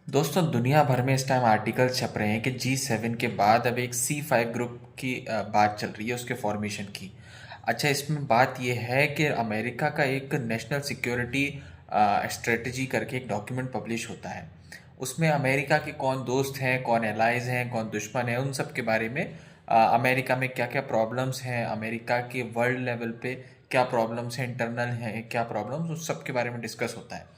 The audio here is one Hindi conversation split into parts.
दोस्तों, दुनिया भर में इस टाइम आर्टिकल छप रहे हैं कि G7 के बाद अब एक C5 ग्रुप की बात चल रही है उसके फॉर्मेशन की। अच्छा, इसमें बात यह है कि अमेरिका का एक नेशनल सिक्योरिटी स्ट्रेटजी करके एक डॉक्यूमेंट पब्लिश होता है। उसमें अमेरिका के कौन दोस्त हैं, कौन एलाइज हैं, कौन दुश्मन हैं, उन सब के बारे में अमेरिका में क्या क्या प्रॉब्लम्स हैं, अमेरिका के वर्ल्ड लेवल पे क्या प्रॉब्लम्स हैं, इंटरनल हैं क्या प्रॉब्लम्स, उस सब के बारे में डिस्कस होता है।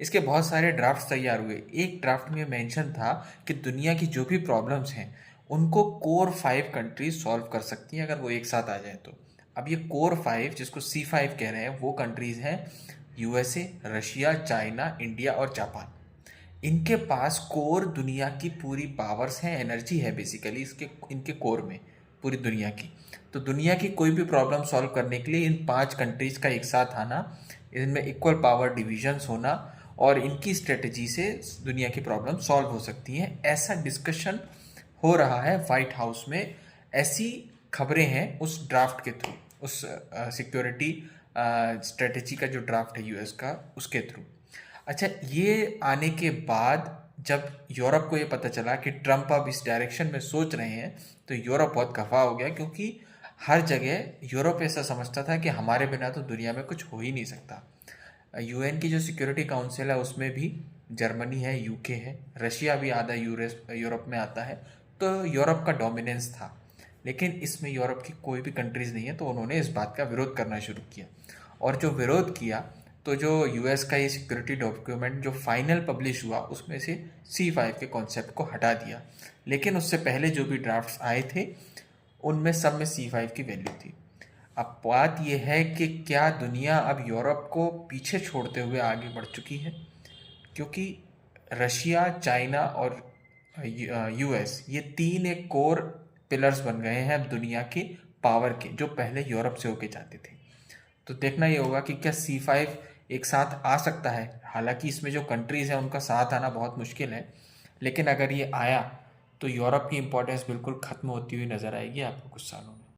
इसके बहुत सारे ड्राफ्ट्स तैयार हुए। एक ड्राफ्ट में मेंशन था कि दुनिया की जो भी प्रॉब्लम्स हैं उनको कोर 5 कंट्रीज सॉल्व कर सकती हैं अगर वो एक साथ आ जाएं तो। अब ये कोर 5 जिसको C5 कह रहे हैं वो कंट्रीज हैं USA, रशिया, चाइना, इंडिया और जापान। इनके पास कोर दुनिया की पूरी पावर्स हैं, एनर्जी है बेसिकली इसके इनके कोर में, पूरी दुनिया की। तो दुनिया की कोई भी प्रॉब्लम सॉल्व करने के लिए इन 5 कंट्रीज का एक साथ आना, इनमें इक्वल पावर डिविजन्स होना और इनकी स्ट्रेटजी से दुनिया की प्रॉब्लम सॉल्व हो सकती हैं, ऐसा डिस्कशन हो रहा है वाइट हाउस में। ऐसी खबरें हैं उस ड्राफ्ट के थ्रू, उस सिक्योरिटी स्ट्रेटजी का जो ड्राफ्ट है यूएस का, उसके थ्रू। अच्छा, ये आने के बाद जब यूरोप को ये पता चला कि ट्रम्प अब इस डायरेक्शन में सोच रहे हैं, तो यूरोप बहुत खफा हो गया, क्योंकि हर जगह यूरोप ऐसा समझता था कि हमारे बिना तो दुनिया में कुछ हो ही नहीं सकता। यूएन की जो सिक्योरिटी काउंसिल है उसमें भी जर्मनी है, यूके है, रशिया भी आधा यूरोप में आता है। तो यूरोप का डोमिनेंस था, लेकिन इसमें यूरोप की कोई भी कंट्रीज़ नहीं है, तो उन्होंने इस बात का विरोध करना शुरू किया। और जो विरोध किया, तो जो यूएस का ये सिक्योरिटी डॉक्यूमेंट जो फाइनल पब्लिश हुआ उसमें से C5 के कॉन्सेप्ट को हटा दिया। लेकिन उससे पहले जो भी ड्राफ्ट्स आए थे उनमें सब में C5 की वैल्यू थी। अब बात यह है कि क्या दुनिया अब यूरोप को पीछे छोड़ते हुए आगे बढ़ चुकी है, क्योंकि रशिया, चाइना और यूएस, ये तीन एक कोर पिलर्स बन गए हैं अब दुनिया के पावर के, जो पहले यूरोप से होके जाते थे। तो देखना ये होगा कि क्या C5 एक साथ आ सकता है। हालांकि इसमें जो कंट्रीज़ हैं उनका साथ आना बहुत मुश्किल है, लेकिन अगर ये आया तो यूरोप की इम्पोर्टेंस बिल्कुल ख़त्म होती हुई नज़र आएगी आपको कुछ सालों में।